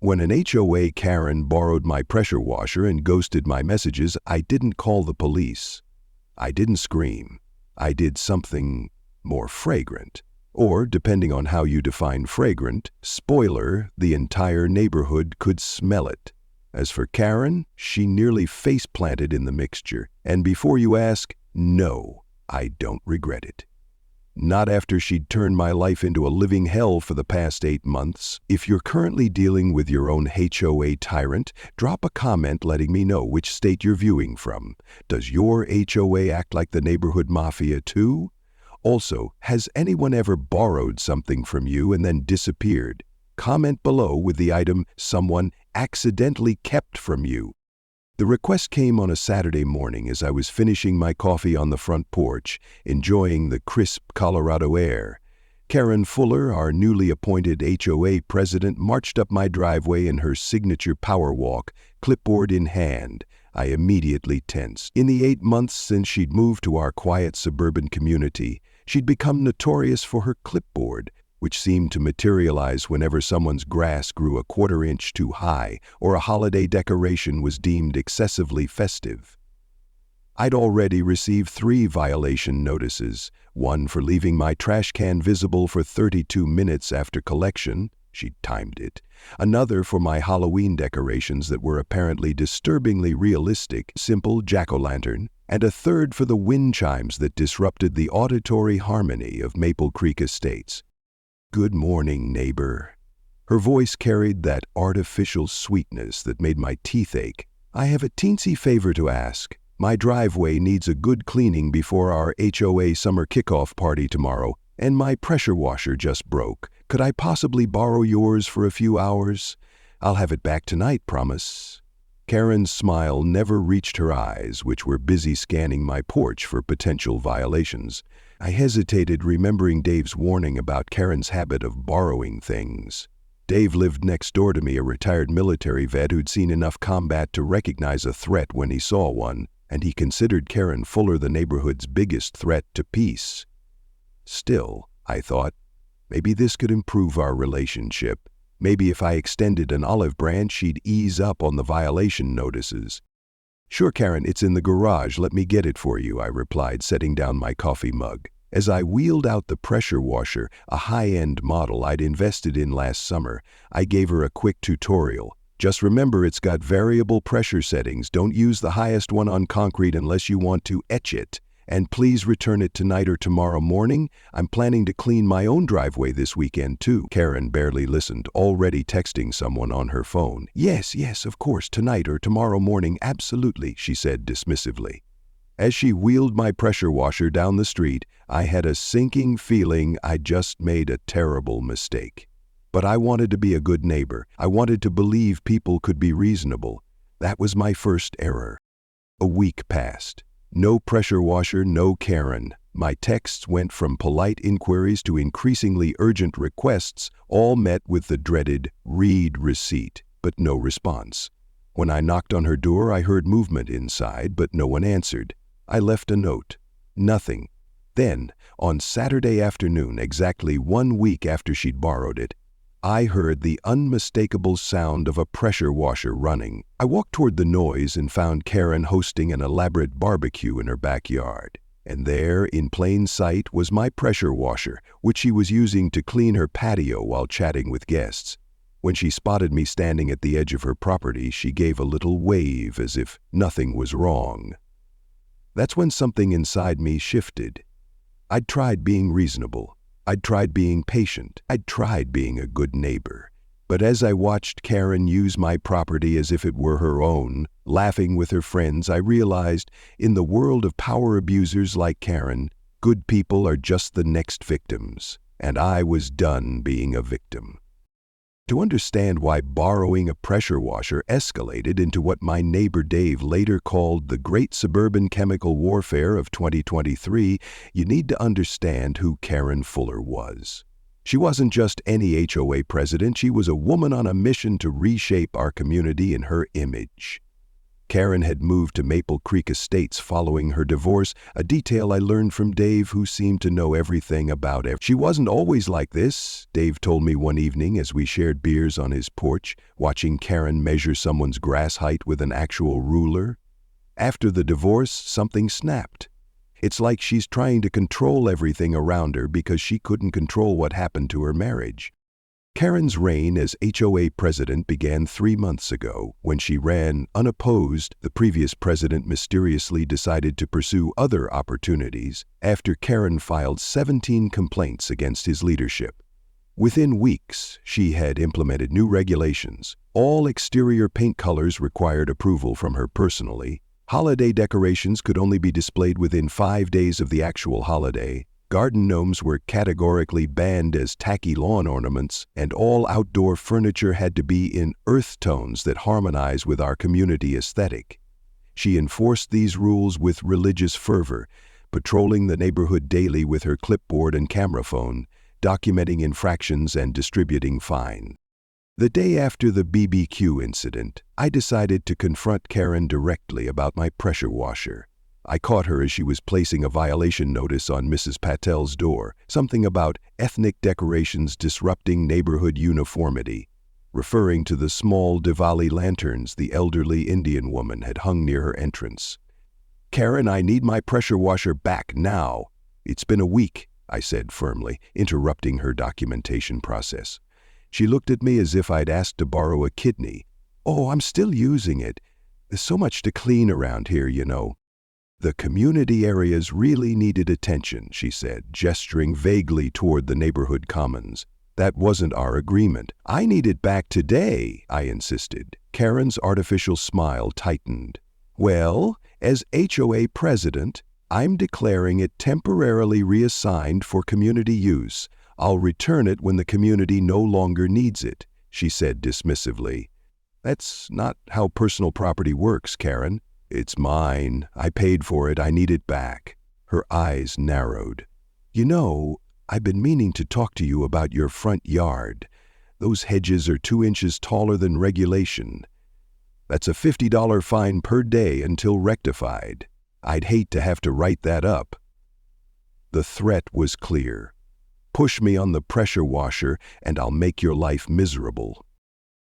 When an HOA Karen borrowed my pressure washer and ghosted my messages, I didn't call the police. I didn't scream. I did something more fragrant. Or, depending on how you define fragrant, spoiler, the entire neighborhood could smell it. As for Karen, she nearly face-planted in the mixture. And before you ask, no, I don't regret it. Not after she'd turned my life into a living hell for the past 8 months. If you're currently dealing with your own HOA tyrant, drop a comment letting me know which state you're viewing from. Does your HOA act like the neighborhood mafia too? Also, has anyone ever borrowed something from you and then disappeared? Comment below with the item someone accidentally kept from you. The request came on a Saturday morning as I was finishing my coffee on the front porch, enjoying the crisp Colorado air. Karen Fuller, our newly appointed HOA president, marched up my driveway in her signature power walk, clipboard in hand. I immediately tensed. In the 8 months since she'd moved to our quiet suburban community, she'd become notorious for her clipboard, which seemed to materialize whenever someone's grass grew a quarter-inch too high or a holiday decoration was deemed excessively festive. I'd already received 3 violation notices, one for leaving my trash can visible for 32 minutes after collection, she'd timed it, another for my Halloween decorations that were apparently disturbingly realistic, simple jack-o'-lantern, and a third for the wind chimes that disrupted the auditory harmony of Maple Creek Estates. "Good morning, neighbor." Her voice carried that artificial sweetness that made my teeth ache. "I have a teensy favor to ask. My driveway needs a good cleaning before our HOA summer kickoff party tomorrow, and my pressure washer just broke. Could I possibly borrow yours for a few hours? I'll have it back tonight, promise." Karen's smile never reached her eyes, which were busy scanning my porch for potential violations. I hesitated, remembering Dave's warning about Karen's habit of borrowing things. Dave lived next door to me, a retired military vet who'd seen enough combat to recognize a threat when he saw one, and he considered Karen Fuller the neighborhood's biggest threat to peace. Still, I thought, maybe this could improve our relationship. Maybe if I extended an olive branch, she'd ease up on the violation notices. "Sure, Karen, it's in the garage. Let me get it for you," I replied, setting down my coffee mug. As I wheeled out the pressure washer, a high-end model I'd invested in last summer, I gave her a quick tutorial. "Just remember, it's got variable pressure settings. Don't use the highest one on concrete unless you want to etch it. And please return it tonight or tomorrow morning. I'm planning to clean my own driveway this weekend, too." Karen barely listened, already texting someone on her phone. Yes, of course, tonight or tomorrow morning, absolutely," she said dismissively. As she wheeled my pressure washer down the street, I had a sinking feeling I'd just made a terrible mistake. But I wanted to be a good neighbor. I wanted to believe people could be reasonable. That was my first error. A week passed. No pressure washer, no Karen. My texts went from polite inquiries to increasingly urgent requests, all met with the dreaded "read receipt," but no response. When I knocked on her door, I heard movement inside, but no one answered. I left a note. Nothing. Then, on Saturday afternoon, exactly 1 week after she'd borrowed it, I heard the unmistakable sound of a pressure washer running. I walked toward the noise and found Karen hosting an elaborate barbecue in her backyard. And there, in plain sight, was my pressure washer, which she was using to clean her patio while chatting with guests. When she spotted me standing at the edge of her property, she gave a little wave as if nothing was wrong. That's when something inside me shifted. I'd tried being reasonable. I'd tried being patient. I'd tried being a good neighbor. But as I watched Karen use my property as if it were her own, laughing with her friends, I realized, in the world of power abusers like Karen, good people are just the next victims, and I was done being a victim. To understand why borrowing a pressure washer escalated into what my neighbor Dave later called the Great Suburban Chemical Warfare of 2023, you need to understand who Karen Fuller was. She wasn't just any HOA president, she was a woman on a mission to reshape our community in her image. Karen had moved to Maple Creek Estates following her divorce, a detail I learned from Dave, who seemed to know everything about it. She wasn't always like this, Dave told me one evening as we shared beers on his porch, watching Karen measure someone's grass height with an actual ruler. After the divorce, something snapped. It's like she's trying to control everything around her because she couldn't control what happened to her marriage. Karen's reign as HOA president began 3 months ago. When she ran unopposed, the previous president mysteriously decided to pursue other opportunities after Karen filed 17 complaints against his leadership. Within weeks, she had implemented new regulations. All exterior paint colors required approval from her personally. Holiday decorations could only be displayed within 5 days of the actual holiday. Garden gnomes were categorically banned as tacky lawn ornaments, and all outdoor furniture had to be in earth tones that harmonize with our community aesthetic. She enforced these rules with religious fervor, patrolling the neighborhood daily with her clipboard and camera phone, documenting infractions and distributing fines. The day after the BBQ incident, I decided to confront Karen directly about my pressure washer. I caught her as she was placing a violation notice on Mrs. Patel's door, something about ethnic decorations disrupting neighborhood uniformity, referring to the small Diwali lanterns the elderly Indian woman had hung near her entrance. "Karen, I need my pressure washer back now." "It's been a week," I said firmly, interrupting her documentation process. She looked at me as if I'd asked to borrow a kidney. "Oh, I'm still using it. There's so much to clean around here, you know." "The community areas really needed attention," she said, gesturing vaguely toward the neighborhood commons. "That wasn't our agreement." "I need it back today," I insisted. Karen's artificial smile tightened. "Well, as HOA president, I'm declaring it temporarily reassigned for community use. I'll return it when the community no longer needs it," she said dismissively. "That's not how personal property works, Karen. It's mine. I paid for it. I need it back." Her eyes narrowed. "You know, I've been meaning to talk to you about your front yard. Those hedges are 2 inches taller than regulation. That's a $50 fine per day until rectified. I'd hate to have to write that up." The threat was clear. "Push me on the pressure washer and I'll make your life miserable."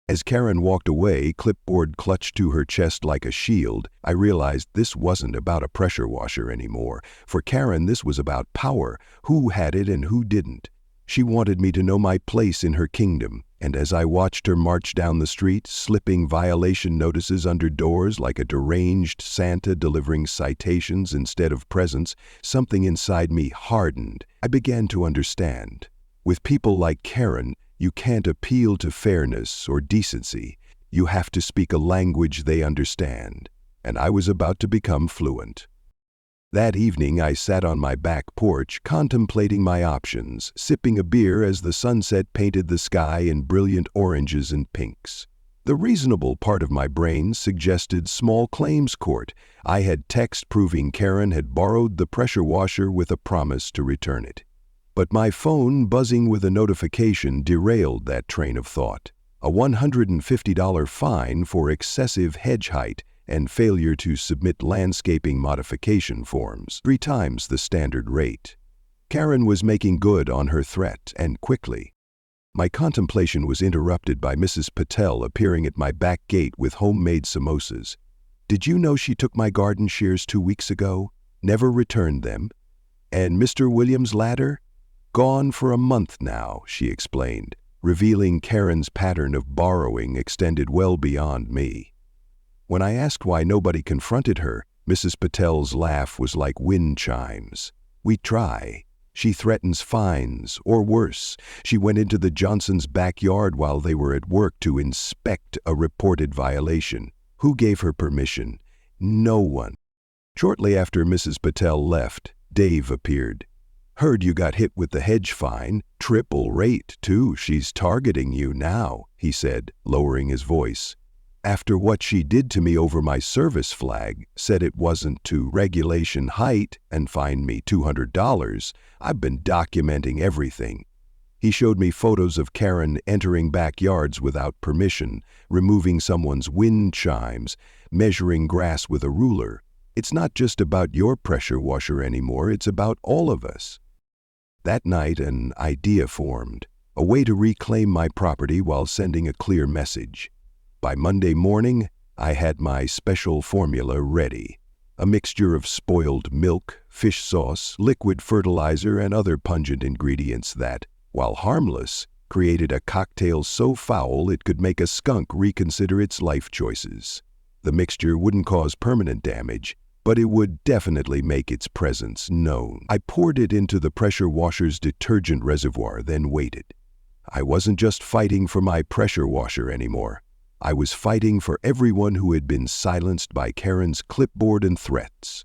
As Karen walked away, clipboard clutched to her chest like a shield, I realized this wasn't about a pressure washer anymore. For Karen, this was about power, who had it and who didn't. She wanted me to know my place in her kingdom, and as I watched her march down the street, slipping violation notices under doors like a deranged Santa delivering citations instead of presents, something inside me hardened. I began to understand. With people like Karen, you can't appeal to fairness or decency. You have to speak a language they understand. And I was about to become fluent. That evening, I sat on my back porch, contemplating my options, sipping a beer as the sunset painted the sky in brilliant oranges and pinks. The reasonable part of my brain suggested small claims court. I had text proving Karen had borrowed the pressure washer with a promise to return it. But my phone buzzing with a notification derailed that train of thought. A $150 fine for excessive hedge height and failure to submit landscaping modification forms, 3 times the standard rate. Karen was making good on her threat, and quickly. My contemplation was interrupted by Mrs. Patel appearing at my back gate with homemade samosas. "Did you know she took my garden shears 2 weeks ago? Never returned them. And Mr. Williams' ladder? Gone for a month now," she explained, revealing Karen's pattern of borrowing extended well beyond me. When I asked why nobody confronted her, Mrs. Patel's laugh was like wind chimes. "We try. She threatens fines, or worse. She went into the Johnsons' backyard while they were at work to inspect a reported violation. Who gave her permission? No one." Shortly after Mrs. Patel left, Dave appeared. "Heard you got hit with the hedge fine. Triple rate, too. She's targeting you now," he said, lowering his voice. "After what she did to me over my service flag, said it wasn't to regulation height, and fined me $200. I've been documenting everything." He showed me photos of Karen entering backyards without permission, removing someone's wind chimes, measuring grass with a ruler. It's not just about your pressure washer anymore, it's about all of us. That night, an idea formed, a way to reclaim my property while sending a clear message. By Monday morning, I had my special formula ready. A mixture of spoiled milk, fish sauce, liquid fertilizer, and other pungent ingredients that, while harmless, created a cocktail so foul it could make a skunk reconsider its life choices. The mixture wouldn't cause permanent damage, but it would definitely make its presence known. I poured it into the pressure washer's detergent reservoir, then waited. I wasn't just fighting for my pressure washer anymore. I was fighting for everyone who had been silenced by Karen's clipboard and threats.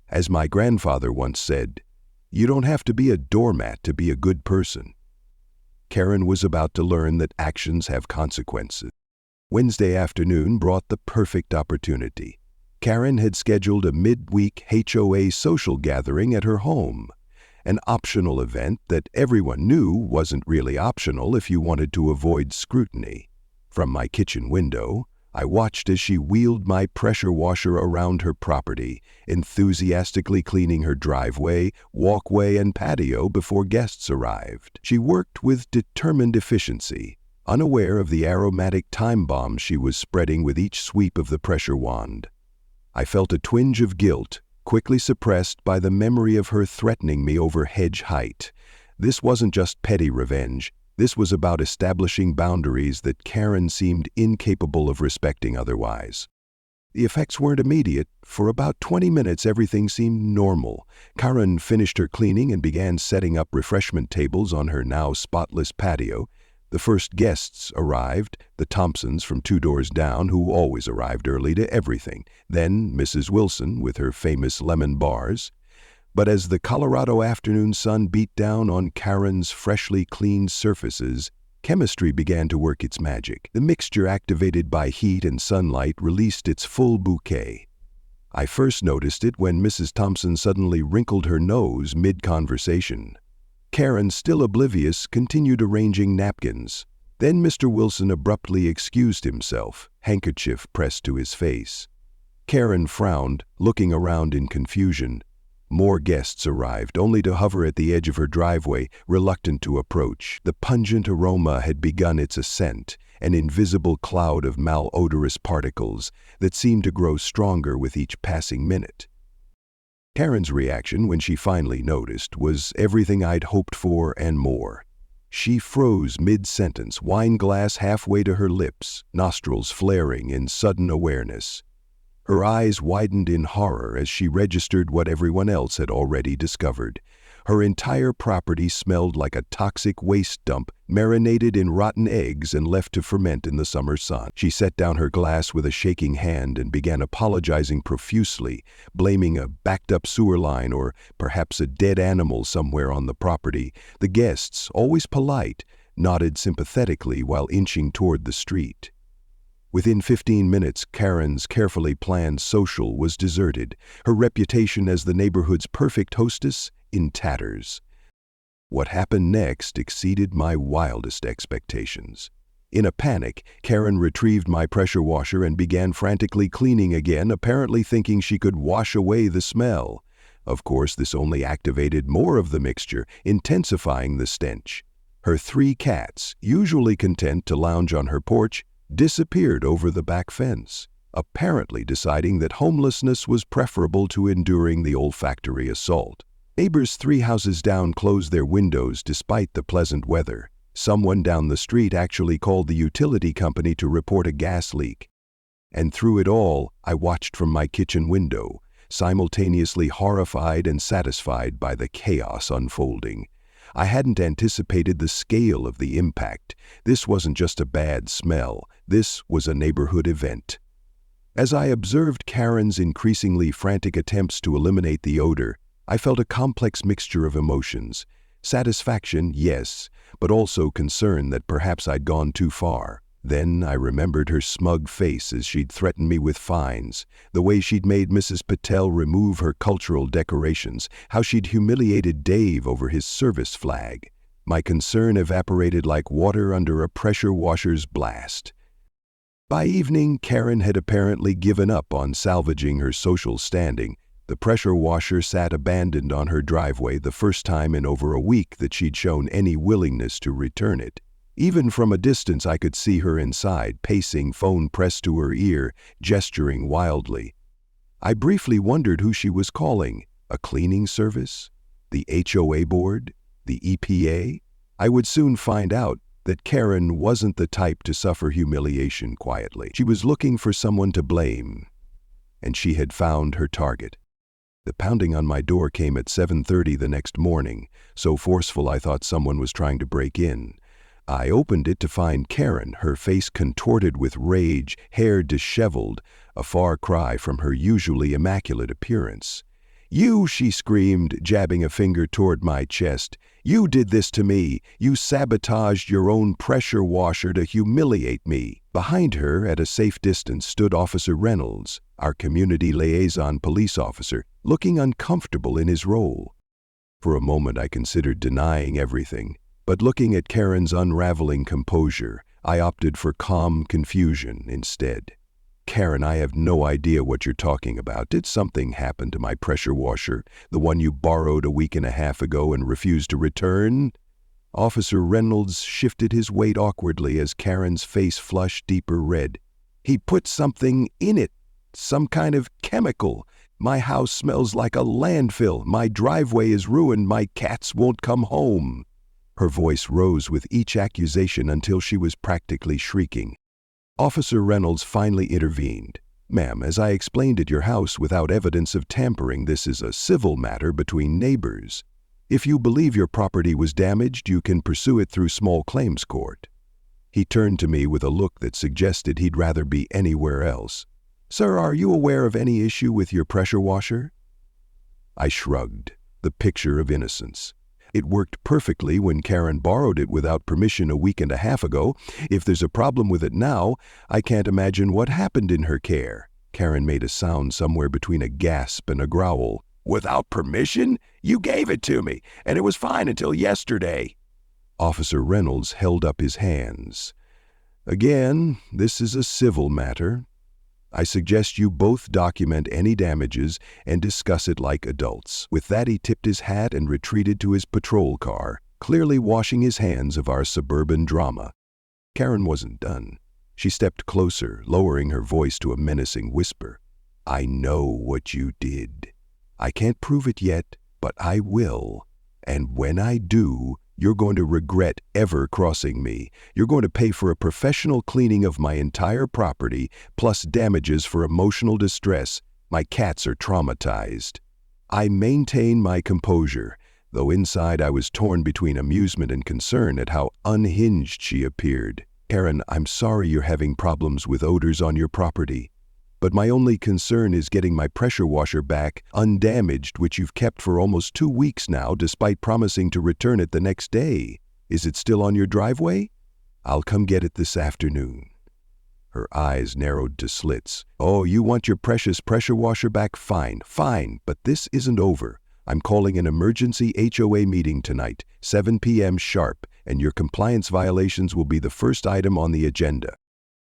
As my grandfather once said, "You don't have to be a doormat to be a good person." Karen was about to learn that actions have consequences. Wednesday afternoon brought the perfect opportunity. Karen had scheduled a midweek HOA social gathering at her home, an optional event that everyone knew wasn't really optional if you wanted to avoid scrutiny. From my kitchen window, I watched as she wheeled my pressure washer around her property, enthusiastically cleaning her driveway, walkway, and patio before guests arrived. She worked with determined efficiency, unaware of the aromatic time bomb she was spreading with each sweep of the pressure wand. I felt a twinge of guilt, quickly suppressed by the memory of her threatening me over hedge height. This wasn't just petty revenge. This was about establishing boundaries that Karen seemed incapable of respecting otherwise. The effects weren't immediate. For about 20 minutes, everything seemed normal. Karen finished her cleaning and began setting up refreshment tables on her now spotless patio. The first guests arrived, the Thompsons from 2 doors down, who always arrived early to everything. Then Mrs. Wilson with her famous lemon bars. But as the Colorado afternoon sun beat down on Karen's freshly cleaned surfaces, chemistry began to work its magic. The mixture, activated by heat and sunlight, released its full bouquet. I first noticed it when Mrs. Thompson suddenly wrinkled her nose mid-conversation. Karen, still oblivious, continued arranging napkins. Then Mr. Wilson abruptly excused himself, handkerchief pressed to his face. Karen frowned, looking around in confusion. More guests arrived, only to hover at the edge of her driveway, reluctant to approach. The pungent aroma had begun its ascent, an invisible cloud of malodorous particles that seemed to grow stronger with each passing minute. Karen's reaction when she finally noticed was everything I'd hoped for and more. She froze mid-sentence, wine glass halfway to her lips, nostrils flaring in sudden awareness. Her eyes widened in horror as she registered what everyone else had already discovered. Her entire property smelled like a toxic waste dump, marinated in rotten eggs and left to ferment in the summer sun. She set down her glass with a shaking hand and began apologizing profusely, blaming a backed-up sewer line or perhaps a dead animal somewhere on the property. The guests, always polite, nodded sympathetically while inching toward the street. Within 15 minutes, Karen's carefully planned social was deserted, her reputation as the neighborhood's perfect hostess in tatters. What happened next exceeded my wildest expectations. In a panic, Karen retrieved my pressure washer and began frantically cleaning again, apparently thinking she could wash away the smell. Of course, this only activated more of the mixture, intensifying the stench. Her 3 cats, usually content to lounge on her porch, disappeared over the back fence, apparently deciding that homelessness was preferable to enduring the olfactory assault. Neighbors 3 houses down closed their windows despite the pleasant weather. Someone down the street actually called the utility company to report a gas leak. And through it all, I watched from my kitchen window, simultaneously horrified and satisfied by the chaos unfolding. I hadn't anticipated the scale of the impact. This wasn't just a bad smell. This was a neighborhood event. As I observed Karen's increasingly frantic attempts to eliminate the odor, I felt a complex mixture of emotions. Satisfaction, yes, but also concern that perhaps I'd gone too far. Then I remembered her smug face as she'd threatened me with fines, the way she'd made Mrs. Patel remove her cultural decorations, how she'd humiliated Dave over his service flag. My concern evaporated like water under a pressure washer's blast. By evening, Karen had apparently given up on salvaging her social standing. The pressure washer sat abandoned on her driveway, the first time in over a week that she'd shown any willingness to return it. Even from a distance, I could see her inside, pacing, phone pressed to her ear, gesturing wildly. I briefly wondered who she was calling. A cleaning service? The HOA board? The EPA? I would soon find out that Karen wasn't the type to suffer humiliation quietly. She was looking for someone to blame, and she had found her target. The pounding on my door came at 7:30 the next morning, so forceful I thought someone was trying to break in. I opened it to find Karen, her face contorted with rage, hair disheveled, a far cry from her usually immaculate appearance. "You," she screamed, jabbing a finger toward my chest. "You did this to me. You sabotaged your own pressure washer to humiliate me." Behind her, at a safe distance, stood Officer Reynolds, our community liaison police officer, looking uncomfortable in his role. For a moment I considered denying everything, but looking at Karen's unraveling composure, I opted for calm confusion instead. "Karen, I have no idea what you're talking about. Did something happen to my pressure washer, the one you borrowed a week and a half ago and refused to return?" Officer Reynolds shifted his weight awkwardly as Karen's face flushed deeper red. "He put something in it, some kind of chemical. My house smells like a landfill. My driveway is ruined. My cats won't come home." Her voice rose with each accusation until she was practically shrieking. Officer Reynolds finally intervened. "Ma'am, as I explained at your house without evidence of tampering, this is a civil matter between neighbors. If you believe your property was damaged, you can pursue it through small claims court." He turned to me with a look that suggested he'd rather be anywhere else. "Sir, are you aware of any issue with your pressure washer?" I shrugged, the picture of innocence. It worked perfectly when Karen borrowed it without permission a week and a half ago. If there's a problem with it now, I can't imagine what happened in her care. Karen made a sound somewhere between a gasp and a growl. "Without permission? You gave it to me, and it was fine until yesterday." Officer Reynolds held up his hands. "Again, this is a civil matter. I suggest you both document any damages and discuss it like adults." With that, he tipped his hat and retreated to his patrol car, clearly washing his hands of our suburban drama. Karen wasn't done. She stepped closer, lowering her voice to a menacing whisper. "I know what you did. I can't prove it yet, but I will. And when I do, you're going to regret ever crossing me. You're going to pay for a professional cleaning of my entire property, plus damages for emotional distress. My cats are traumatized." I maintained my composure, though inside I was torn between amusement and concern at how unhinged she appeared. "Karen, I'm sorry you're having problems with odors on your property, but my only concern is getting my pressure washer back undamaged, which you've kept for almost 2 weeks now, despite promising to return it the next day. Is it still on your driveway? I'll come get it this afternoon." Her eyes narrowed to slits. "Oh, you want your precious pressure washer back? Fine, but this isn't over. I'm calling an emergency HOA meeting tonight, 7 p.m. sharp, and your compliance violations will be the first item on the agenda."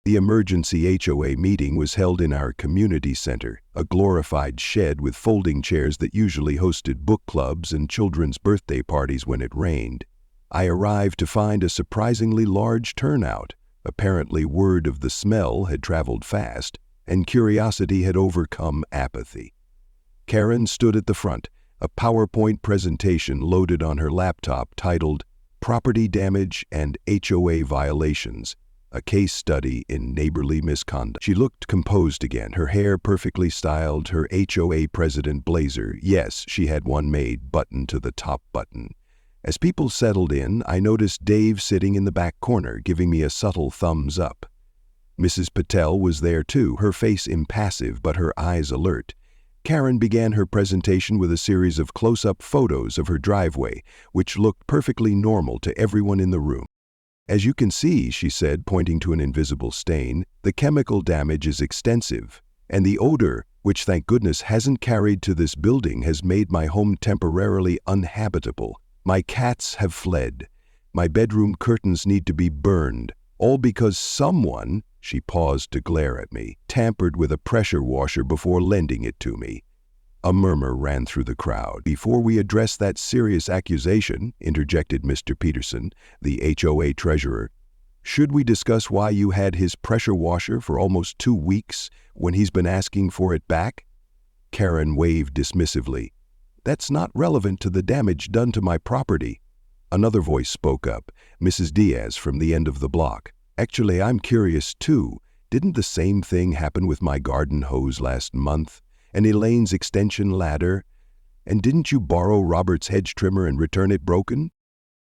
The emergency HOA meeting was held in our community center, a glorified shed with folding chairs that usually hosted book clubs and children's birthday parties when it rained. I arrived to find a surprisingly large turnout. Apparently, word of the smell had traveled fast, and curiosity had overcome apathy. Karen stood at the front, a PowerPoint presentation loaded on her laptop titled "Property Damage and HOA Violations, a Case Study in Neighborly Misconduct." She looked composed again, her hair perfectly styled, her HOA president blazer, yes, she had one made, buttoned to the top button. As people settled in, I noticed Dave sitting in the back corner, giving me a subtle thumbs up. Mrs. Patel was there too, her face impassive but her eyes alert. Karen began her presentation with a series of close-up photos of her driveway, which looked perfectly normal to everyone in the room. "As you can see," she said, pointing to an invisible stain, "the chemical damage is extensive, and the odor, which thank goodness hasn't carried to this building, has made my home temporarily uninhabitable. My cats have fled. My bedroom curtains need to be burned, all because someone, she paused to glare at me, tampered with a pressure washer before lending it to me. A murmur ran through the crowd. Before we address that serious accusation, interjected Mr. Peterson, the HOA treasurer, should we discuss why you had his pressure washer for almost 2 weeks when he's been asking for it back? Karen waved dismissively. That's not relevant to the damage done to my property. Another voice spoke up, Mrs. Diaz from the end of the block. Actually, I'm curious too. Didn't the same thing happen with my garden hose last month? And Elaine's extension ladder? And didn't you borrow Robert's hedge trimmer and return it broken?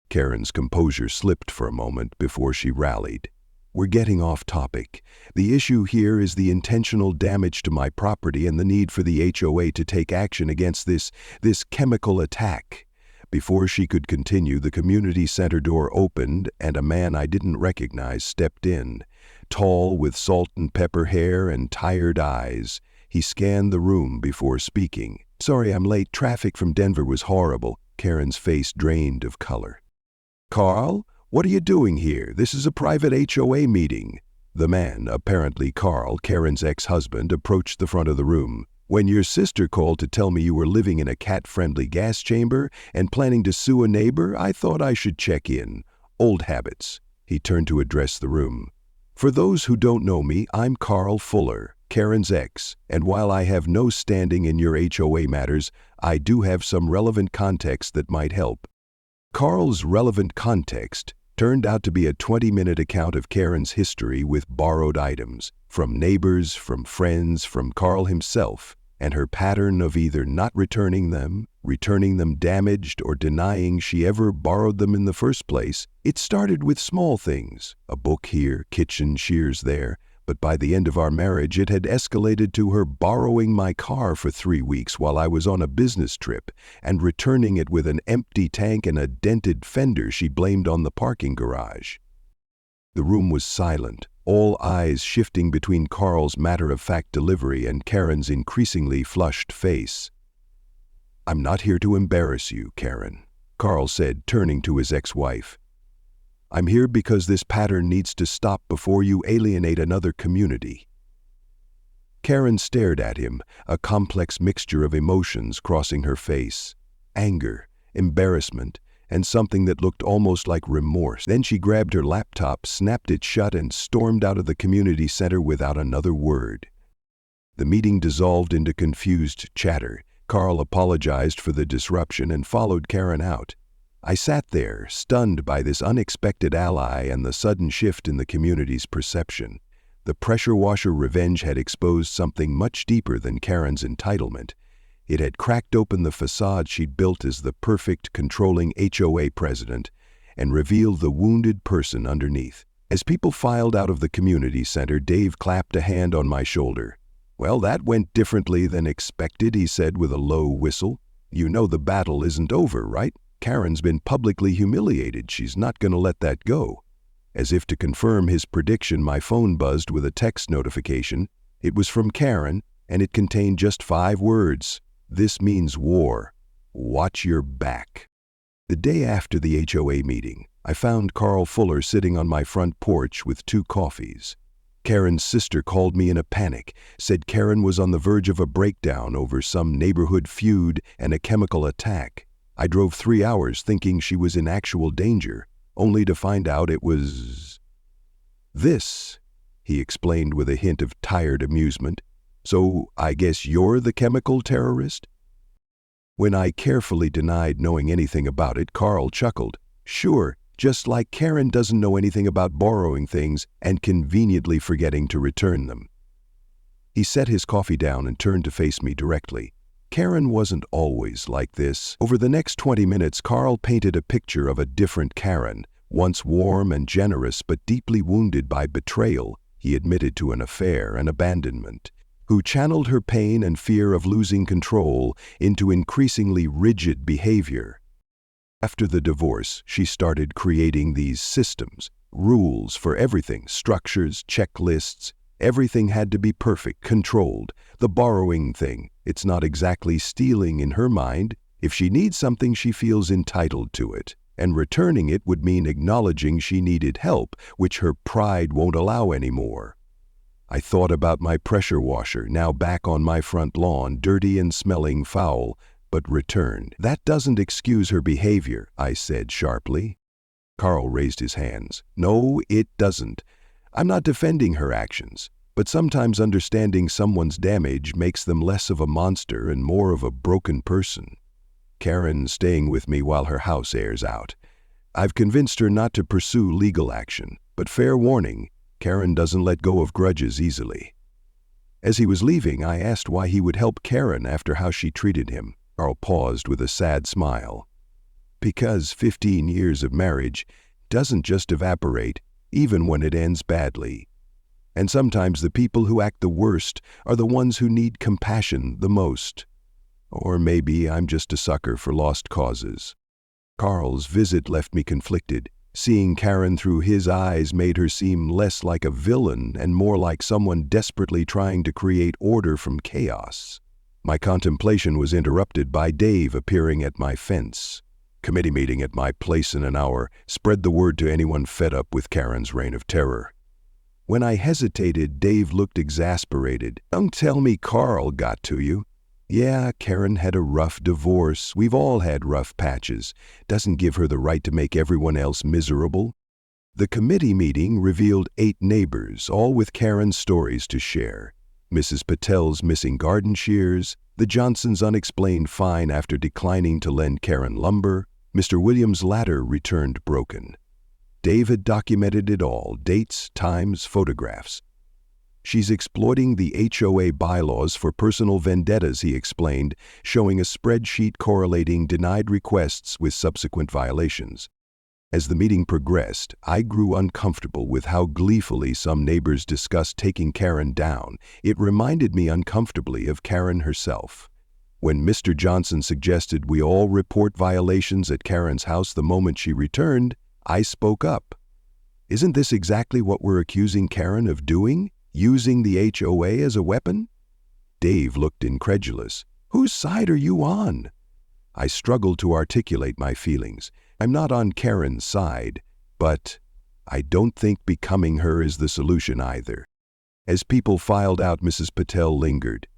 Karen's composure slipped for a moment before she rallied. We're getting off topic. The issue here is the intentional damage to my property and the need for the HOA to take action against this chemical attack. Before she could continue, the community center door opened and a man I didn't recognize stepped in. Tall, with salt and pepper hair and tired eyes, he scanned the room before speaking. Sorry I'm late. Traffic from Denver was horrible. Karen's face drained of color. Carl, what are you doing here? This is a private HOA meeting. The man, apparently Carl, Karen's ex-husband, approached the front of the room. When your sister called to tell me you were living in a cat-friendly gas chamber and planning to sue a neighbor, I thought I should check in. Old habits. He turned to address the room. For those who don't know me, I'm Carl Fuller, Karen's ex, and while I have no standing in your HOA matters, I do have some relevant context that might help. Carl's relevant context turned out to be a 20-minute account of Karen's history with borrowed items, from neighbors, from friends, from Carl himself, and her pattern of either not returning them damaged, or denying she ever borrowed them in the first place. It started with small things, a book here, kitchen shears there, but by the end of our marriage it had escalated to her borrowing my car for 3 weeks while I was on a business trip and returning it with an empty tank and a dented fender she blamed on the parking garage. The room was silent, all eyes shifting between Carl's matter-of-fact delivery and Karen's increasingly flushed face. I'm not here to embarrass you, Karen, Carl said, turning to his ex-wife. I'm here because this pattern needs to stop before you alienate another community. Karen stared at him, a complex mixture of emotions crossing her face. Anger, embarrassment, and something that looked almost like remorse. Then she grabbed her laptop, snapped it shut, and stormed out of the community center without another word. The meeting dissolved into confused chatter. Carl apologized for the disruption and followed Karen out. I sat there, stunned by this unexpected ally and the sudden shift in the community's perception. The pressure washer revenge had exposed something much deeper than Karen's entitlement. It had cracked open the facade she'd built as the perfect, controlling HOA president and revealed the wounded person underneath. As people filed out of the community center, Dave clapped a hand on my shoulder. Well, that went differently than expected, he said with a low whistle. You know the battle isn't over, right? Karen's been publicly humiliated. She's not going to let that go. As if to confirm his prediction, my phone buzzed with a text notification. It was from Karen, and it contained just 5 words. This means war. Watch your back. The day after the HOA meeting, I found Carl Fuller sitting on my front porch with 2 coffees. Karen's sister called me in a panic, said Karen was on the verge of a breakdown over some neighborhood feud and a chemical attack. I drove 3 hours thinking she was in actual danger, only to find out it was this, he explained with a hint of tired amusement. So I guess you're the chemical terrorist? When I carefully denied knowing anything about it, Carl chuckled. Sure, just like Karen doesn't know anything about borrowing things and conveniently forgetting to return them. He set his coffee down and turned to face me directly. Karen wasn't always like this. Over the next 20 minutes, Carl painted a picture of a different Karen, once warm and generous but deeply wounded by betrayal, he admitted to an affair and abandonment, who channeled her pain and fear of losing control into increasingly rigid behavior. After the divorce, she started creating these systems, rules for everything, structures, checklists. Everything had to be perfect, controlled. The borrowing thing, it's not exactly stealing in her mind. If she needs something, she feels entitled to it. and returning it would mean acknowledging she needed help, which her pride won't allow anymore. I thought about my pressure washer, now back on my front lawn, dirty and smelling foul, but returned. "That doesn't excuse her behavior," I said sharply. Carl raised his hands. "No, it doesn't. I'm not defending her actions, but sometimes understanding someone's damage makes them less of a monster and more of a broken person. Karen's staying with me while her house airs out. I've convinced her not to pursue legal action, but fair warning, Karen doesn't let go of grudges easily." As he was leaving, I asked why he would help Karen after how she treated him. Carl paused with a sad smile. "Because 15 years of marriage doesn't just evaporate, even when it ends badly. And sometimes the people who act the worst are the ones who need compassion the most. Or maybe I'm just a sucker for lost causes." Carl's visit left me conflicted. Seeing Karen through his eyes made her seem less like a villain and more like someone desperately trying to create order from chaos. My contemplation was interrupted by Dave appearing at my fence. "Committee meeting at my place in an hour. Spread the word to anyone fed up with Karen's reign of terror." When I hesitated, Dave looked exasperated. "Don't tell me Carl got to you." "Yeah, Karen had a rough divorce. We've all had rough patches. Doesn't give her the right to make everyone else miserable." The committee meeting revealed 8 neighbors, all with Karen's stories to share. Mrs. Patel's missing garden shears, the Johnsons' unexplained fine after declining to lend Karen lumber, Mr. Williams' ladder returned broken. Dave had documented it all, dates, times, photographs. "She's exploiting the HOA bylaws for personal vendettas," he explained, showing a spreadsheet correlating denied requests with subsequent violations. As the meeting progressed, I grew uncomfortable with how gleefully some neighbors discussed taking Karen down. It reminded me uncomfortably of Karen herself. When Mr. Johnson suggested we all report violations at Karen's house the moment she returned, I spoke up. "Isn't this exactly what we're accusing Karen of doing? Using the HOA as a weapon?" Dave looked incredulous. "Whose side are you on?" I struggled to articulate my feelings. I'm not on Karen's side, but I don't think becoming her is the solution either. As people filed out, Mrs. Patel lingered.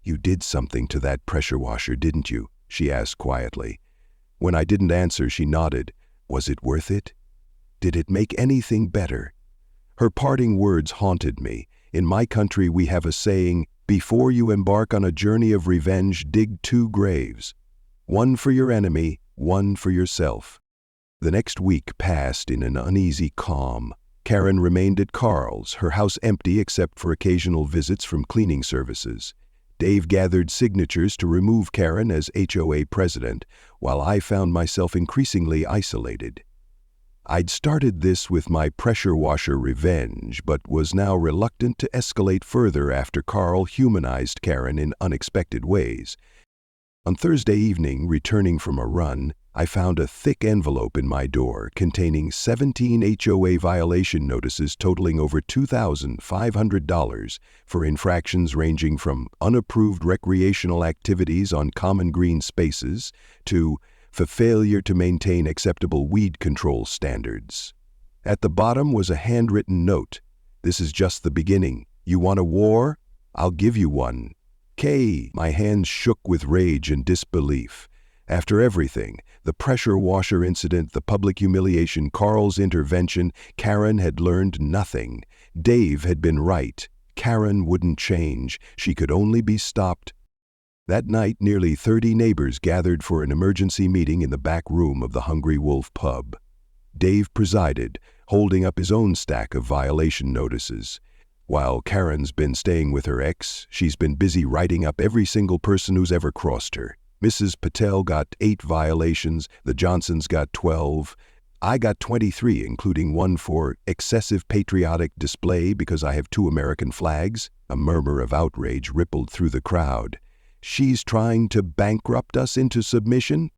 "You did something to that pressure washer, didn't you?" she asked quietly. When I didn't answer, she nodded. "Was it worth it? Did it make anything better?" Her parting words haunted me. In my country, we have a saying, "Before you embark on a journey of revenge, dig 2 graves. One for your enemy, one for yourself." The next week passed in an uneasy calm. Karen remained at Carl's, her house empty except for occasional visits from cleaning services. Dave gathered signatures to remove Karen as HOA president, while I found myself increasingly isolated. I'd started this with my pressure washer revenge, but was now reluctant to escalate further after Carl humanized Karen in unexpected ways. On Thursday evening, returning from a run, I found a thick envelope in my door containing 17 HOA violation notices totaling over $2,500 for infractions ranging from unapproved recreational activities on common green spaces to for failure to maintain acceptable weed control standards. At the bottom was a handwritten note. "This is just the beginning. You want a war? I'll give you one. K." My hands shook with rage and disbelief. After everything, the pressure washer incident, the public humiliation, Carl's intervention, Karen had learned nothing. Dave had been right. Karen wouldn't change. She could only be stopped. That night, nearly 30 neighbors gathered for an emergency meeting in the back room of the Hungry Wolf pub. Dave presided, holding up his own stack of violation notices. While Karen's been staying with her ex, she's been busy writing up every single person who's ever crossed her. Mrs. Patel got 8 violations, the Johnsons got 12. I got 23, including one for excessive patriotic display because I have 2 American flags. A murmur of outrage rippled through the crowd. She's trying to bankrupt us into submission?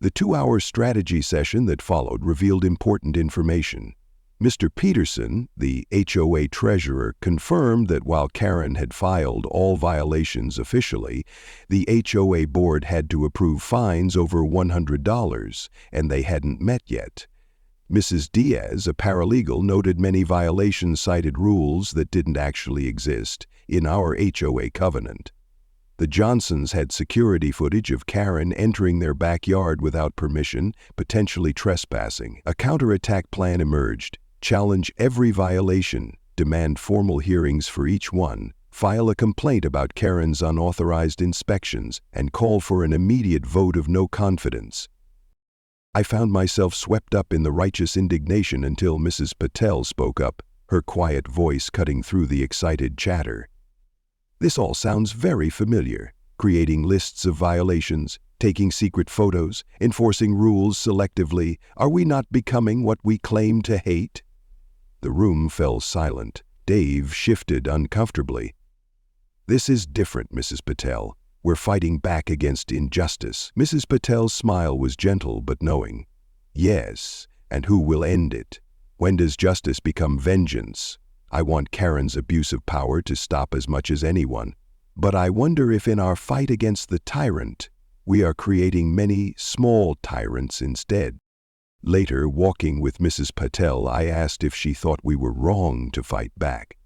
The 2-hour strategy session that followed revealed important information. Mr. Peterson, the HOA treasurer, confirmed that while Karen had filed all violations officially, the HOA board had to approve fines over $100, and they hadn't met yet. Mrs. Diaz, a paralegal, noted many violations cited rules that didn't actually exist in our HOA covenant. The Johnsons had security footage of Karen entering their backyard without permission, potentially trespassing. A counterattack plan emerged. Challenge every violation, demand formal hearings for each one, file a complaint about Karen's unauthorized inspections, and call for an immediate vote of no confidence. I found myself swept up in the righteous indignation until Mrs. Patel spoke up, her quiet voice cutting through the excited chatter. This all sounds very familiar. Creating lists of violations, taking secret photos, enforcing rules selectively. Are we not becoming what we claim to hate? The room fell silent. Dave shifted uncomfortably. This is different, Mrs. Patel. We're fighting back against injustice. Mrs. Patel's smile was gentle but knowing. Yes, and who will end it? When does justice become vengeance? I want Karen's abuse of power to stop as much as anyone. But I wonder if in our fight against the tyrant, we are creating many small tyrants instead. Later, walking with Mrs. Patel, I asked if she thought we were wrong to fight back.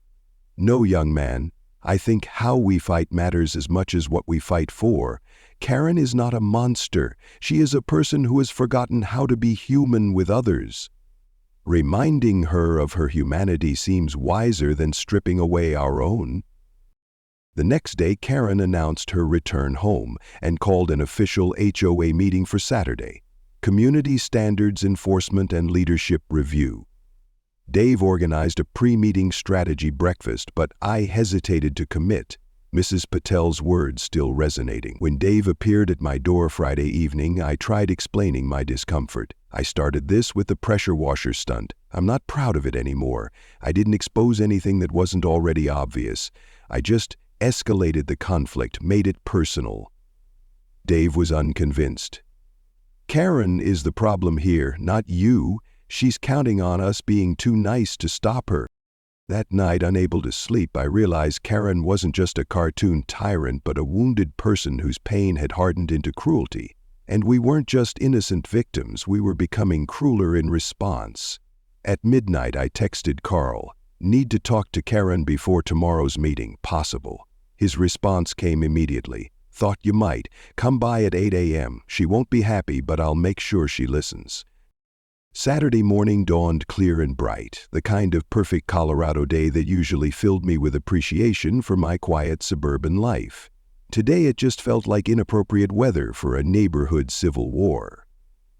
No, young man. I think how we fight matters as much as what we fight for. Karen is not a monster. She is a person who has forgotten how to be human with others. Reminding her of her humanity seems wiser than stripping away our own. The next day, Karen announced her return home and called an official HOA meeting for Saturday. Community Standards Enforcement and Leadership Review. Dave organized a pre-meeting strategy breakfast, but I hesitated to commit, Mrs. Patel's words still resonating. When Dave appeared at my door Friday evening, I tried explaining my discomfort. I started this with the pressure washer stunt. I'm not proud of it anymore. I didn't expose anything that wasn't already obvious. I just escalated the conflict, made it personal. Dave was unconvinced. Karen is the problem here, not you. She's counting on us being too nice to stop her. That night, unable to sleep, I realized Karen wasn't just a cartoon tyrant, but a wounded person whose pain had hardened into cruelty. And we weren't just innocent victims, we were becoming crueler in response. At midnight, I texted Carl, "Need to talk to Karen before tomorrow's meeting, possible." His response came immediately. "Thought you might. Come by at 8 a.m. She won't be happy, but I'll make sure she listens." Saturday morning dawned clear and bright, the kind of perfect Colorado day that usually filled me with appreciation for my quiet suburban life. Today it just felt like inappropriate weather for a neighborhood civil war.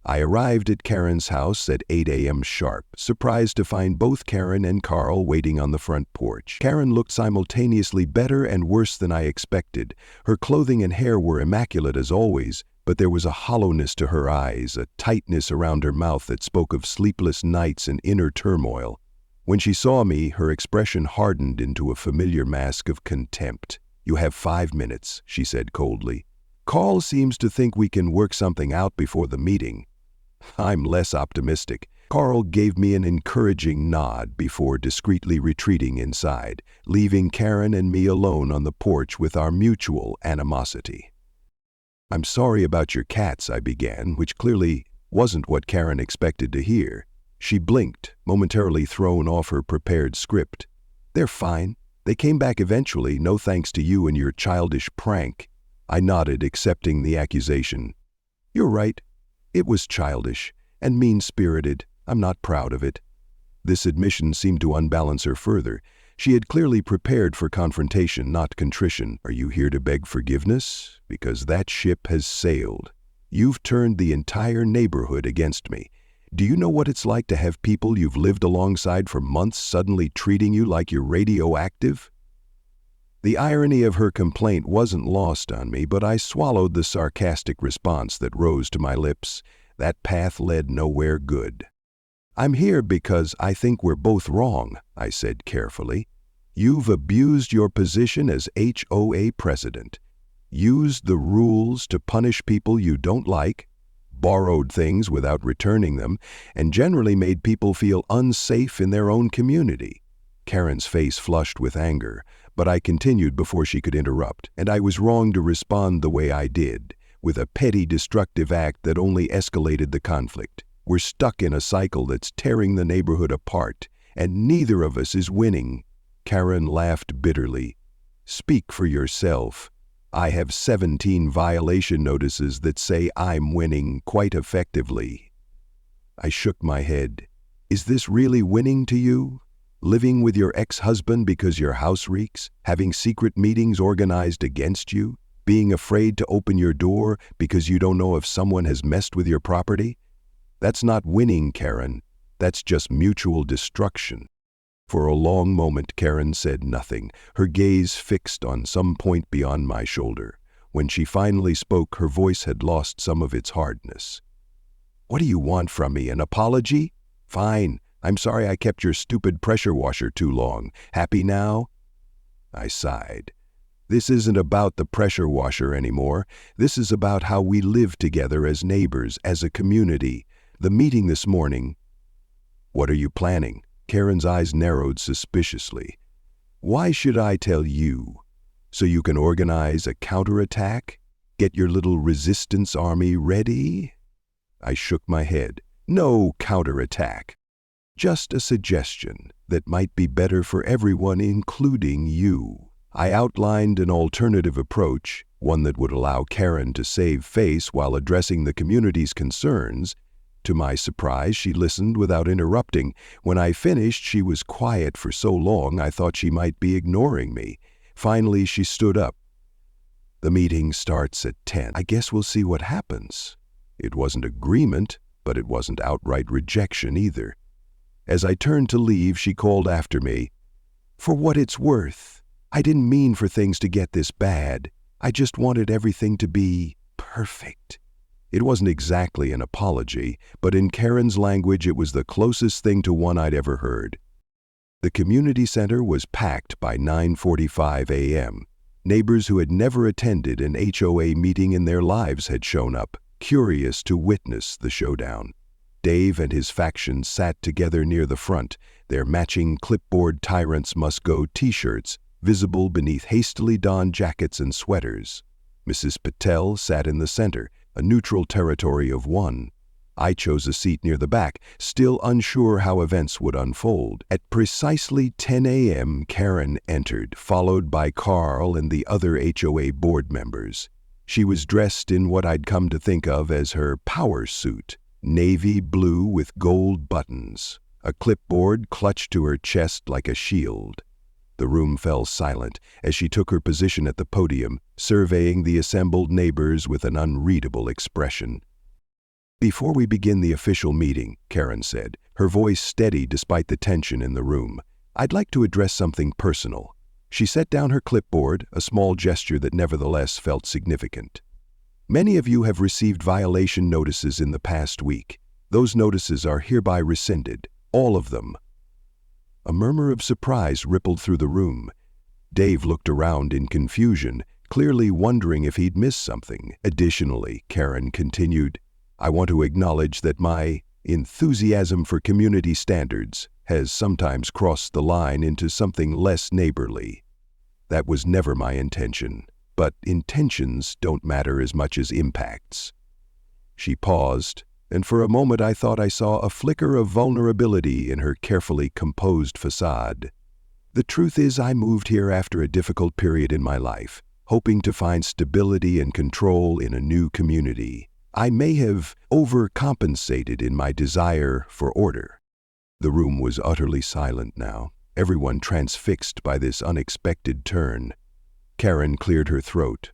I arrived at Karen's house at 8 a.m. sharp, surprised to find both Karen and Carl waiting on the front porch. Karen looked simultaneously better and worse than I expected. Her clothing and hair were immaculate as always, but there was a hollowness to her eyes, a tightness around her mouth that spoke of sleepless nights and inner turmoil. When she saw me, her expression hardened into a familiar mask of contempt. "You have 5 minutes," she said coldly. "Carl seems to think we can work something out before the meeting." I'm less optimistic. Carl gave me an encouraging nod before discreetly retreating inside, leaving Karen and me alone on the porch with our mutual animosity. "I'm sorry about your cats," I began, which clearly wasn't what Karen expected to hear. She blinked, momentarily thrown off her prepared script. "They're fine. They came back eventually, no thanks to you and your childish prank." I nodded, accepting the accusation. "You're right. It was childish and mean-spirited. I'm not proud of it." This admission seemed to unbalance her further. She had clearly prepared for confrontation, not contrition. "Are you here to beg forgiveness? Because that ship has sailed. You've turned the entire neighborhood against me. Do you know what it's like to have people you've lived alongside for months suddenly treating you like you're radioactive?" The irony of her complaint wasn't lost on me, but I swallowed the sarcastic response that rose to my lips. That path led nowhere good. "I'm here because I think we're both wrong," I said carefully. "You've abused your position as HOA president, used the rules to punish people you don't like, borrowed things without returning them, and generally made people feel unsafe in their own community. Karen's face flushed with anger, but I continued before she could interrupt, and I was wrong to respond the way I did, with a petty, destructive act that only escalated the conflict. We're stuck in a cycle that's tearing the neighborhood apart, and neither of us is winning. Karen laughed bitterly. Speak for yourself. I have 17 violation notices that say I'm winning quite effectively. I shook my head. Is this really winning to you? Living with your ex-husband because your house reeks? Having secret meetings organized against you? Being afraid to open your door because you don't know if someone has messed with your property? That's not winning, Karen. That's just mutual destruction. For a long moment, Karen said nothing, her gaze fixed on some point beyond my shoulder. When she finally spoke, her voice had lost some of its hardness. What do you want from me, an apology? Fine. I'm sorry I kept your stupid pressure washer too long. Happy now? I sighed. This isn't about the pressure washer anymore. This is about how we live together as neighbors, as a community. The meeting this morning. What are you planning? Karen's eyes narrowed suspiciously. Why should I tell you? So you can organize a counterattack? Get your little resistance army ready? I shook my head. No counterattack. Just a suggestion that might be better for everyone, including you. I outlined an alternative approach, one that would allow Karen to save face while addressing the community's concerns. To my surprise, she listened without interrupting. When I finished, she was quiet for so long I thought she might be ignoring me. Finally, she stood up. The meeting starts at 10. I guess we'll see what happens. It wasn't agreement, but it wasn't outright rejection either. As I turned to leave, she called after me. For what it's worth, I didn't mean for things to get this bad. I just wanted everything to be perfect. It wasn't exactly an apology, but in Karen's language it was the closest thing to one I'd ever heard. The community center was packed by 9:45 a.m. Neighbors who had never attended an HOA meeting in their lives had shown up, curious to witness the showdown. Dave and his faction sat together near the front, their matching clipboard Tyrants Must Go t-shirts visible beneath hastily donned jackets and sweaters. Mrs. Patel sat in the center, a neutral territory of one. I chose a seat near the back, still unsure how events would unfold. At precisely 10 a.m., Karen entered, followed by Carl and the other HOA board members. She was dressed in what I'd come to think of as her power suit, navy blue with gold buttons, a clipboard clutched to her chest like a shield. The room fell silent as she took her position at the podium, surveying the assembled neighbors with an unreadable expression. Before we begin the official meeting, Karen said, her voice steady despite the tension in the room, I'd like to address something personal. She set down her clipboard, a small gesture that nevertheless felt significant. Many of you have received violation notices in the past week. Those notices are hereby rescinded, all of them. A murmur of surprise rippled through the room. Dave looked around in confusion, clearly wondering if he'd missed something. Additionally, Karen continued, I want to acknowledge that my enthusiasm for community standards has sometimes crossed the line into something less neighborly. That was never my intention, but intentions don't matter as much as impacts. She paused, and for a moment I thought I saw a flicker of vulnerability in her carefully composed facade. The truth is, I moved here after a difficult period in my life, hoping to find stability and control in a new community. I may have overcompensated in my desire for order. The room was utterly silent now, everyone transfixed by this unexpected turn. Karen cleared her throat.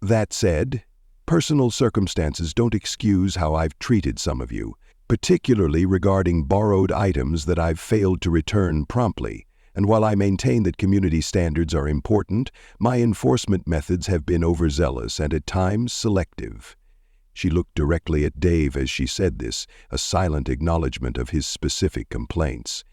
That said, personal circumstances don't excuse how I've treated some of you, particularly regarding borrowed items that I've failed to return promptly. And while I maintain that community standards are important, my enforcement methods have been overzealous and at times selective. She looked directly at Dave as she said this, a silent acknowledgement of his specific complaints.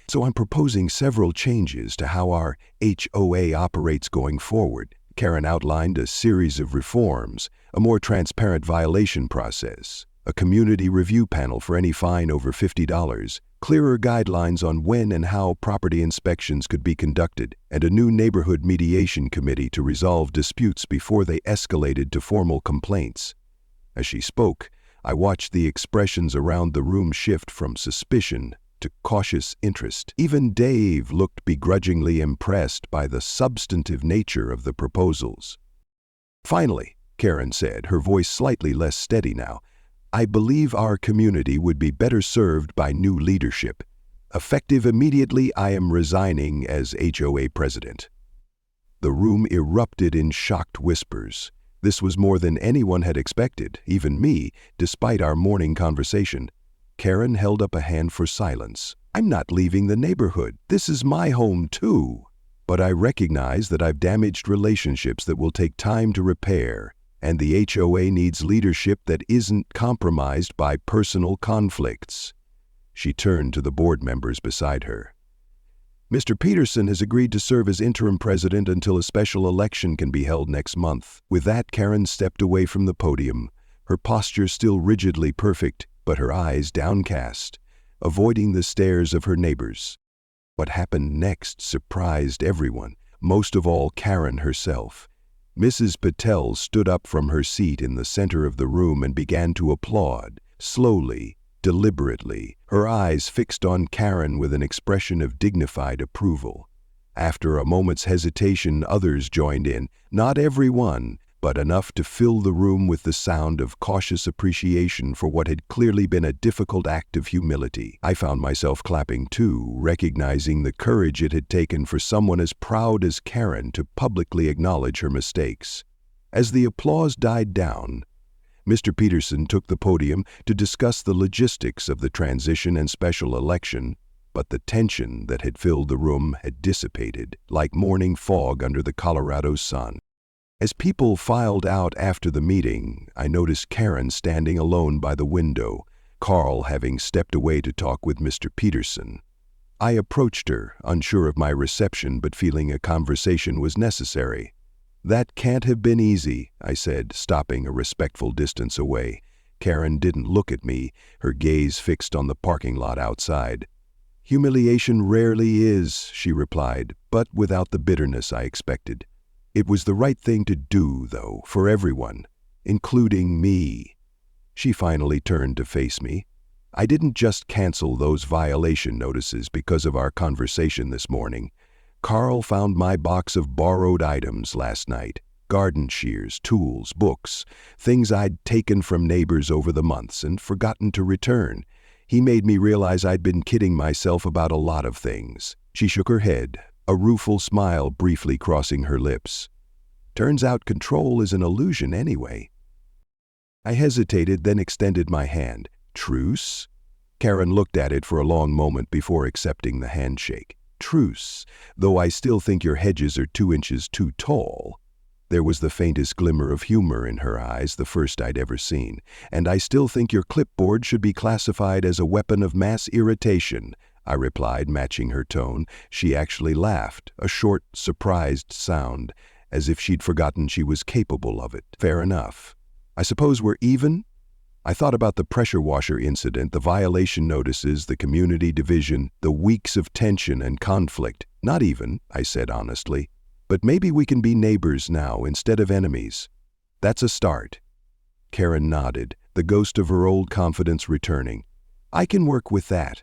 So I'm proposing several changes to how our HOA operates going forward. Karen outlined a series of reforms, a more transparent violation process, a community review panel for any fine over $50, clearer guidelines on when and how property inspections could be conducted, and a new neighborhood mediation committee to resolve disputes before they escalated to formal complaints. As she spoke, I watched the expressions around the room shift from suspicion to cautious interest. Even Dave looked begrudgingly impressed by the substantive nature of the proposals. "Finally," Karen said, her voice slightly less steady now, "I believe our community would be better served by new leadership. Effective immediately, I am resigning as HOA president." The room erupted in shocked whispers. This was more than anyone had expected, even me, despite our morning conversation. Karen held up a hand for silence. "I'm not leaving the neighborhood. This is my home too. But I recognize that I've damaged relationships that will take time to repair, and the HOA needs leadership that isn't compromised by personal conflicts." She turned to the board members beside her. "Mr. Peterson has agreed to serve as interim president until a special election can be held next month." With that, Karen stepped away from the podium, her posture still rigidly perfect, but her eyes downcast, avoiding the stares of her neighbors. What happened next surprised everyone, most of all Karen herself. Mrs. Patel stood up from her seat in the center of the room and began to applaud, slowly, deliberately, her eyes fixed on Karen with an expression of dignified approval. After a moment's hesitation, others joined in, not everyone, but enough to fill the room with the sound of cautious appreciation for what had clearly been a difficult act of humility. I found myself clapping too, recognizing the courage it had taken for someone as proud as Karen to publicly acknowledge her mistakes. As the applause died down, Mr. Peterson took the podium to discuss the logistics of the transition and special election, but the tension that had filled the room had dissipated, like morning fog under the Colorado sun. As people filed out after the meeting, I noticed Karen standing alone by the window, Carl having stepped away to talk with Mr. Peterson. I approached her, unsure of my reception but feeling a conversation was necessary. "That can't have been easy," I said, stopping a respectful distance away. Karen didn't look at me, her gaze fixed on the parking lot outside. "Humiliation rarely is," she replied, but without the bitterness I expected. "It was the right thing to do, though, for everyone, including me." She finally turned to face me. "I didn't just cancel those violation notices because of our conversation this morning. Carl found my box of borrowed items last night. Garden shears, tools, books, things I'd taken from neighbors over the months and forgotten to return. He made me realize I'd been kidding myself about a lot of things." She shook her head, a rueful smile briefly crossing her lips. "Turns out control is an illusion anyway." I hesitated, then extended my hand. "Truce?" Karen looked at it for a long moment before accepting the handshake. "Truce, though I still think your hedges are 2 inches too tall." There was the faintest glimmer of humor in her eyes, the first I'd ever seen. "And I still think your clipboard should be classified as a weapon of mass irritation," I replied, matching her tone. She actually laughed, a short, surprised sound, as if she'd forgotten she was capable of it. "Fair enough. I suppose we're even?" I thought about the pressure washer incident, the violation notices, the community division, the weeks of tension and conflict. "Not even," I said honestly. "But maybe we can be neighbors now instead of enemies. That's a start." Karen nodded, the ghost of her old confidence returning. "I can work with that."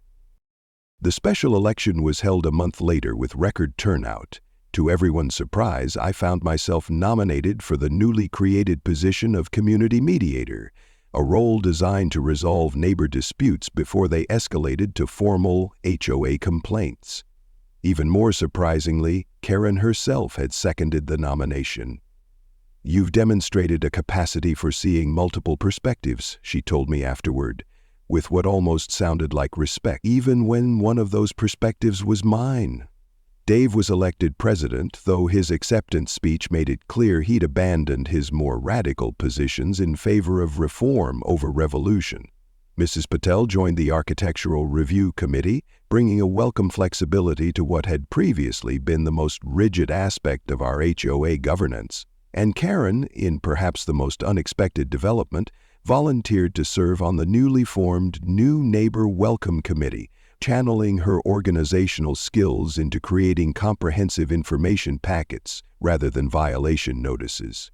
The special election was held a month later with record turnout. To everyone's surprise, I found myself nominated for the newly created position of community mediator, a role designed to resolve neighbor disputes before they escalated to formal HOA complaints. Even more surprisingly, Karen herself had seconded the nomination. "You've demonstrated a capacity for seeing multiple perspectives," she told me afterward, with what almost sounded like respect, even when one of those perspectives was mine. Dave was elected president, though his acceptance speech made it clear he'd abandoned his more radical positions in favor of reform over revolution. Mrs. Patel joined the Architectural Review Committee, bringing a welcome flexibility to what had previously been the most rigid aspect of our HOA governance. And Karen, in perhaps the most unexpected development, volunteered to serve on the newly formed New Neighbor Welcome Committee, channeling her organizational skills into creating comprehensive information packets rather than violation notices.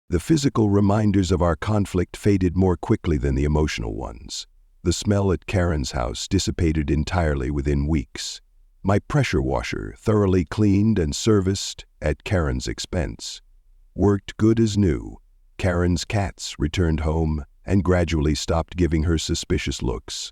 The physical reminders of our conflict faded more quickly than the emotional ones. The smell at Karen's house dissipated entirely within weeks. My pressure washer, thoroughly cleaned and serviced at Karen's expense, worked good as new. Karen's cats returned home and gradually stopped giving her suspicious looks.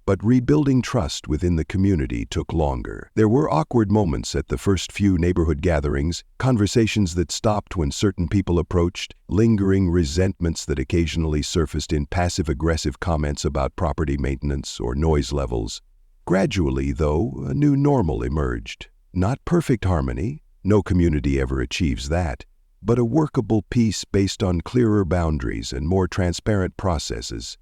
But rebuilding trust within the community took longer. There were awkward moments at the first few neighborhood gatherings, conversations that stopped when certain people approached, lingering resentments that occasionally surfaced in passive-aggressive comments about property maintenance or noise levels. Gradually, though, a new normal emerged. Not perfect harmony, no community ever achieves that, but a workable peace based on clearer boundaries and more transparent processes.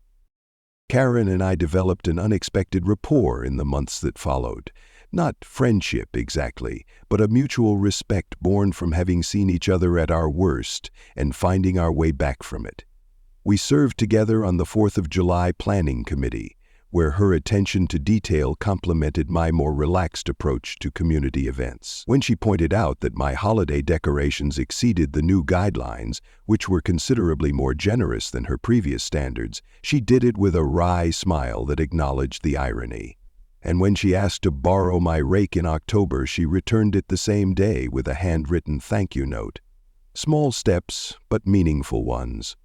Karen and I developed an unexpected rapport in the months that followed. Not friendship exactly, but a mutual respect born from having seen each other at our worst and finding our way back from it. We served together on the 4th of July Planning Committee, where her attention to detail complemented my more relaxed approach to community events. When she pointed out that my holiday decorations exceeded the new guidelines, which were considerably more generous than her previous standards, she did it with a wry smile that acknowledged the irony. And when she asked to borrow my rake in October, she returned it the same day with a handwritten thank you note. Small steps, but meaningful ones.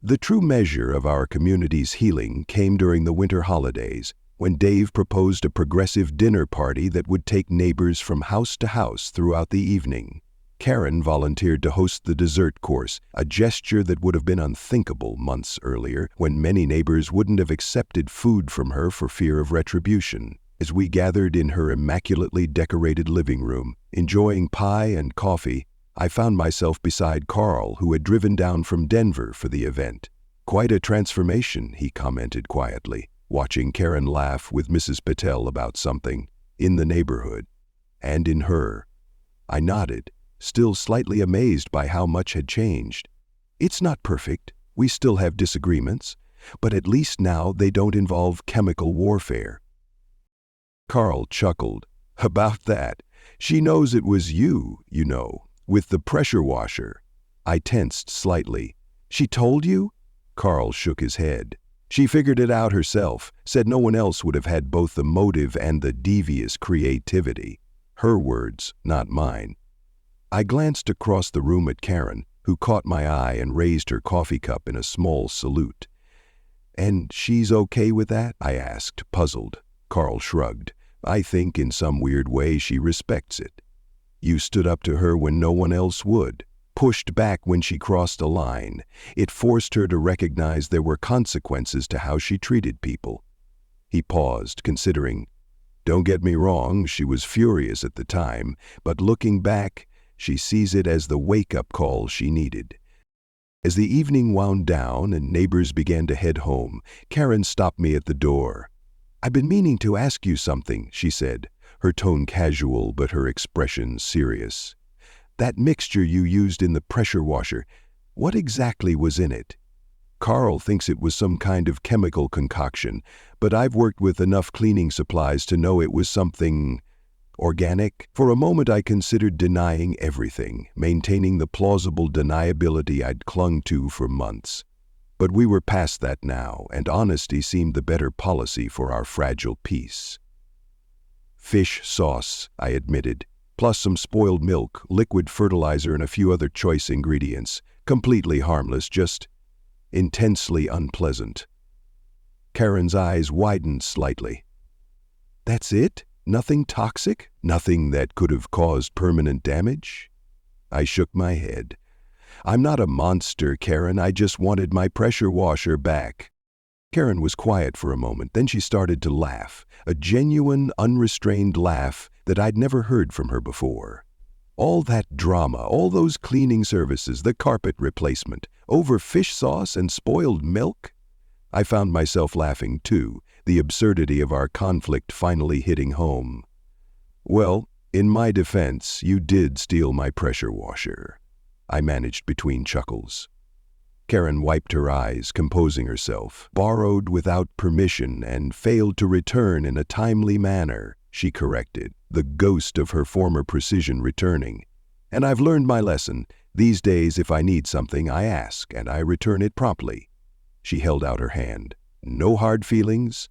The true measure of our community's healing came during the winter holidays, when Dave proposed a progressive dinner party that would take neighbors from house to house throughout the evening. Karen volunteered to host the dessert course, a gesture that would have been unthinkable months earlier, when many neighbors wouldn't have accepted food from her for fear of retribution. As we gathered in her immaculately decorated living room, enjoying pie and coffee, I found myself beside Carl, who had driven down from Denver for the event. "Quite a transformation," he commented quietly, watching Karen laugh with Mrs. Patel about something in the neighborhood and in her. I nodded, still slightly amazed by how much had changed. "It's not perfect. We still have disagreements, but at least now they don't involve chemical warfare." Carl chuckled. "About that. She knows it was you, you know. With the pressure washer." I tensed slightly. "She told you?" Carl shook his head. "She figured it out herself, said no one else would have had both the motive and the devious creativity." Her words, not mine. I glanced across the room at Karen, who caught my eye and raised her coffee cup in a small salute. "And she's okay with that?" I asked, puzzled. Carl shrugged. "I think in some weird way she respects it. You stood up to her when no one else would, pushed back when she crossed a line. It forced her to recognize there were consequences to how she treated people." He paused, considering. "Don't get me wrong, she was furious at the time, but looking back, she sees it as the wake-up call she needed." As the evening wound down and neighbors began to head home, Karen stopped me at the door. "I've been meaning to ask you something," she said, her tone casual but her expression serious. "That mixture you used in the pressure washer, what exactly was in it?" "Carl thinks it was some kind of chemical concoction, but I've worked with enough cleaning supplies to know it was something organic." For a moment I considered denying everything, maintaining the plausible deniability I'd clung to for months. But we were past that now, and honesty seemed the better policy for our fragile peace. "Fish sauce," I admitted, plus some spoiled milk, liquid fertilizer, and a few other choice ingredients. Completely harmless, just intensely unpleasant. Karen's eyes widened slightly. "That's it? Nothing toxic? Nothing that could have caused permanent damage?" I shook my head. "I'm not a monster, Karen. I just wanted my pressure washer back." Karen was quiet for a moment, then she started to laugh, a genuine, unrestrained laugh that I'd never heard from her before. "All that drama, all those cleaning services, the carpet replacement, over fish sauce and spoiled milk?" I found myself laughing too, the absurdity of our conflict finally hitting home. "Well, in my defense, you did steal my pressure washer," I managed between chuckles. Karen wiped her eyes, composing herself. Borrowed without permission and failed to return in a timely manner, she corrected, the ghost of her former precision returning. And I've learned my lesson. These days, if I need something, I ask, and I return it promptly. She held out her hand. No hard feelings?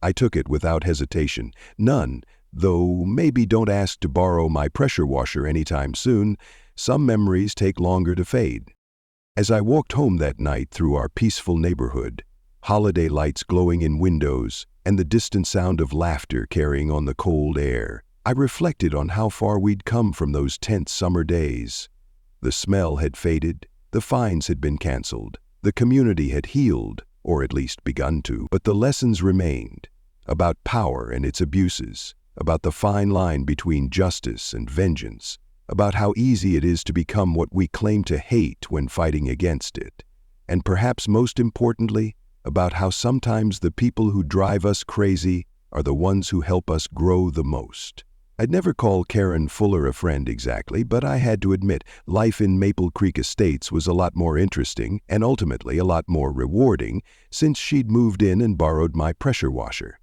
I took it without hesitation. None, though maybe don't ask to borrow my pressure washer anytime soon. Some memories take longer to fade. As I walked home that night through our peaceful neighborhood, holiday lights glowing in windows and the distant sound of laughter carrying on the cold air, I reflected on how far we'd come from those tense summer days. The smell had faded, the fines had been canceled, the community had healed, or at least begun to, but the lessons remained, about power and its abuses, about the fine line between justice and vengeance, about how easy it is to become what we claim to hate when fighting against it, and perhaps most importantly, about how sometimes the people who drive us crazy are the ones who help us grow the most. I'd never call Karen Fuller a friend exactly, but I had to admit life in Maple Creek Estates was a lot more interesting and ultimately a lot more rewarding since she'd moved in and borrowed my pressure washer.